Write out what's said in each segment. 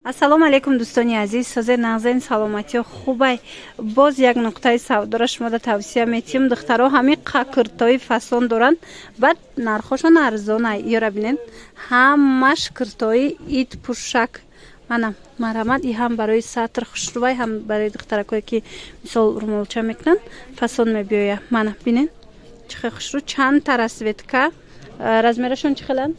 ассалому алайкум дӯстони азиз, созер нағзаи саломатиё хубай. Боз як нуқтаи савдора шумода тавсия метиҳем. Духтаро ҳами куртои фасон доранд, баъд нархошон арзонай. Ёра бинен, ҳамаш куртои ит пӯшак. Манам марҳамат, и ҳам барои сатр хушрувай, ҳам барои духтаракое ки мисол румолча мекунанд, фасон мебиёя. Мана бинен, чӣ хел хушру, чандта расветка, размерашон чӣ хеланд?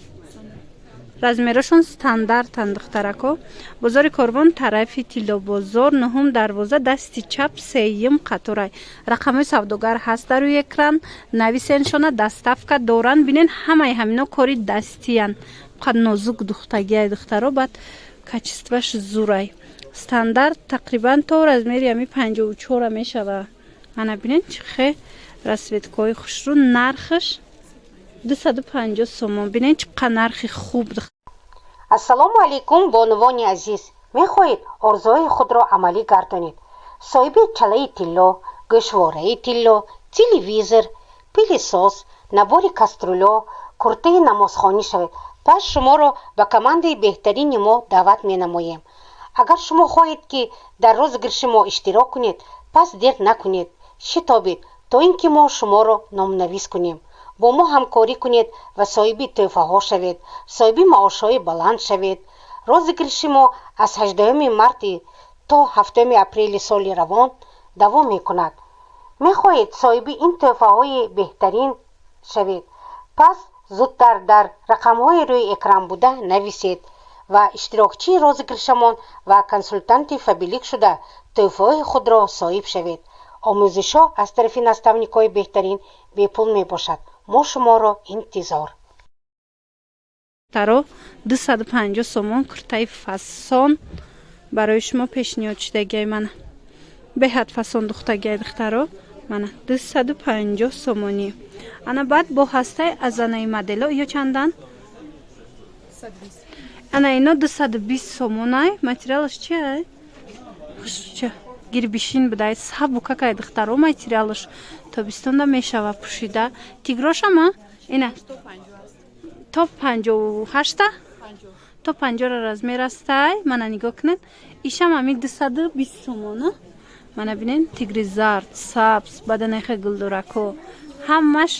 размерашон стандартанд духтарако. Бозори Корвон, тарафи Тиллобозор, 9 дарвоза, дасти чап, 3 қаторай. Рақамҳои савдогар ҳаст дар рӯи экран. Нависеншона доставка доранд. Бинен ҳамаи ҳамино кори дастиянд. Қад нозук духтагиай духтаро, баъд качестваш зурай. Стандарт тақрибан то размери ами 54 мешава. Ана бинен чӣ хел расветкаҳои хушру, нархаш 250 сомон. Бинен чӣ қадar нархи хуб. Ассалому алайкум, бонувони азиз. Мехоҳед орзуҳои худро амалӣ гардонед. Соҳиби чалаи тилло, гӯшвораи тилло, телевизор, пилисос, набори каструло, куртаи намозхонӣ шавед. Пас шуморо ба командаи беҳтарини мо даъват менамоем. Агар шумо хоҳед ки дар розыгриши мо иштирок кунед, пас дер накунед, шитобед то ин ки мо шуморо номнавис кунем. Бо мо ҳамкорӣ кунед ва соҳиби тӯҳфаҳо шавед, соҳиби маошҳои баланд шавед. Розыгриши мо аз 18 марти то 7 апрели соли равон давом мекунад. мехоҳед соҳиби ин тӯҳфаҳои беҳтарин шавед, пас зудтар дар рақамҳои рӯи экран буда нависед ва иштирокчии розыгришамон ва консултанти фабилик шуда тӯҳфаҳои худро соҳиб шавед. омӯзишҳо аз тарафи наставникҳои беҳтарин бепул мебошад. мо шуморо интизор. Таро 250 сомон куртаи фасон барои шумо пешниҳод шудагиай. Мана беҳад фасон духтагиай духтаро. Мана 250 сомонӣ. Ана баъд бо ҳастаи азанаи модело ё чандан? 120. Ана ино 220 сомонай. Материалаш чи ай? Хушча гирбишин будай, сабукакай духтаро материалаш. Тобистонда мешава пӯшида. Тигрошама? Ина 150 то 58 то 50 размер астай. Мана нигоҳ кунед. Ишам ами 220 сомона. Мана бинен тигри зард, сабз, баданахе гулдурако. Ҳамаш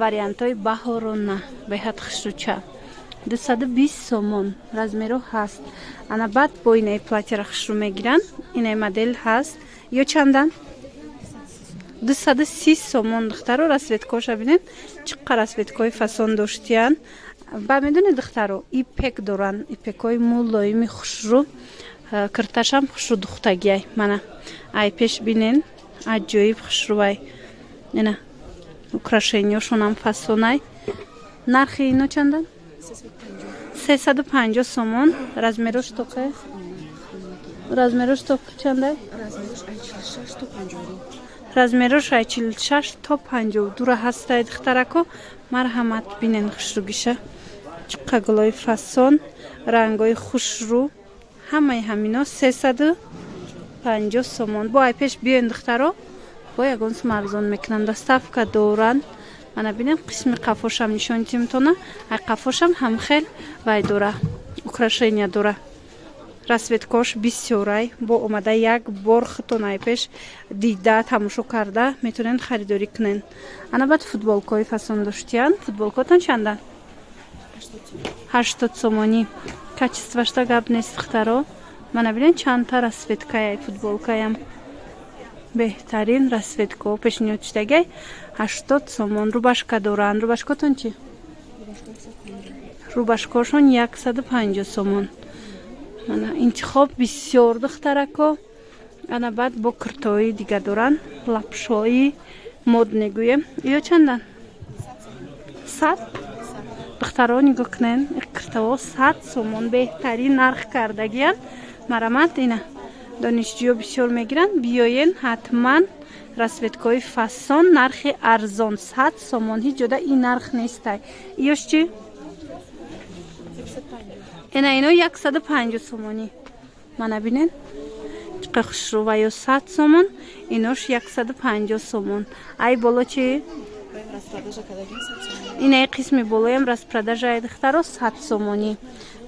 вариантҳои баҳорона. Беҳад хушруча. 220 сомон размеро ҳаст. Ана баъд бо инаи платьяра хушру мегиранд. Инаи модел ҳаст. Ё чандан? 230 сомон духтаро. расветкаша бинен чӣ қадar расветкаҳои фасон доштиянд. ба медони духтаро ипек доранд. ипекҳои мулоими хушру. курташам хушру духтагиай. Мана ай пеш бинен аҷоиб хушрувай. ина украшениёшонам фасонай. нархи ино чандан? 350 сомон. размерош то ке? размерош то чандай? размерош 46 то 52 ҳастай духтарако. марҳамат бинен хушругиша. чиққа гулои фасон, рангои хушру. ҳамаи ҳамино 350 сомон. бо ай пеш биёен духтаро. бо ягон сум арзон мекунанд. доставка доранд. мана бинен қисми қафошам нишон тимтона. ай қафошам ҳам хел вай дора. украшения дора. расветкош бисёрай. бо омада як бор хитон ай пеш дида тамошо карда метавонед харидорӣ кунед. ана баъд футболкаҳои фасон доштиянд. футболкатон чандан? 80 сомонӣ. качествашда гап нест духтаро. мана бинед чандта расветкаи футболкаям беҳтарин расветкаҳо пешниҳод шудагай. 80 сомон. рубашка доранд. рубашкатон чӣ? рубашкашон 150 сомон. мана интихоб бисёр духтарако. ана баъд бо куртои дигар доранд. лапшои мод мегӯем. ё чандан? 100. духтаро нигоҳ кунед. куртаҳо 100 сомон. беҳтарин нарх кардагиянд. марамат ина донишҷӯё бисёр мегиранд. биёен ҳатман. расветкаҳои фасон нархи арзон 100 сомон. ҳеҷ ҷода ин нарх нестай. ёш чӣ? ина ино 150 сомонӣ. мана бинен чиқа хушру. ва ё 100 сомон. инош 150 сомон. ай боло чӣ? инаи қисми болоям распродажаи духтаро 100 сомонӣ.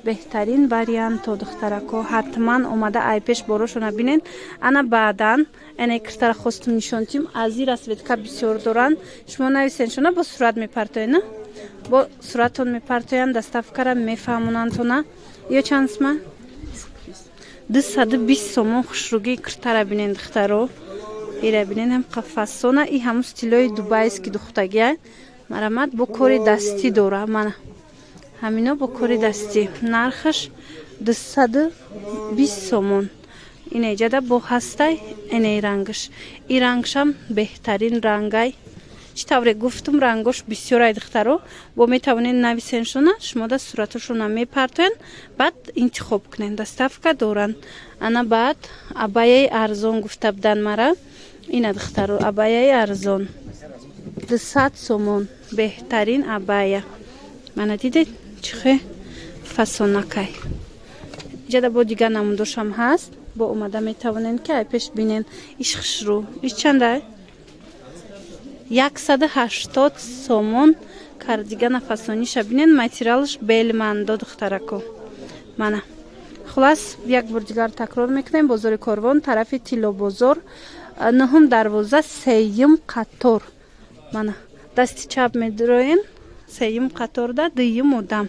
беҳтарин варианто духтарако. ҳатман омада айпеш борошона бинен. Ана баъдан эне киртара хостум нишонтим ази расветка бисёр доран. Шумо нависен шона бо сурат мепартоена. Бо суратон мепартоян доставкара мефаҳмонантона. Ё чансма 220 сомон хушруги киртара бинен духтаро. Ира бинен ҳам қафасона и ҳамун стилои дубайски духтагия. Марамат бо кори дастӣ дора мана. Ҳамино бо кори дастӣ. Нархаш 220 сомон. Инеҷада бо ҳастай эней рангаш. И рангшам беҳтарин рангай. Чӣ тавре гуфтум рангош бисёрай духтаро. Бо метавонед нависен шуна шумода сураташона мепартоен баъд интихоб кунен. Доставка доран. Ана баъд абаяи арзон гуфта будан мара. Ина духтаро абаяи арзон 200 сомон. Беҳтарин абая. Мана дидед чихе фасонакай. Ҷада бо дигар намудошам ҳаст. Бо омада метавонен ки айпеш бинен. Иш хушрӯ. Иш чандай? 180 сомон кардигана фасониша бинен. Материалш белмандо духтарако. Мана. Хулас як бор дигар такрор мекунем. Бозори Корвон, тарафи Тилло бозор. 9 дарвоза 3 қатор. Мана. Дасти чап медроен. 3 қаторда 2 одам.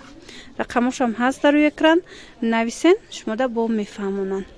Рақамошам ҳаст дар рӯи экран. Нависен шумода бо мефаҳмонанд.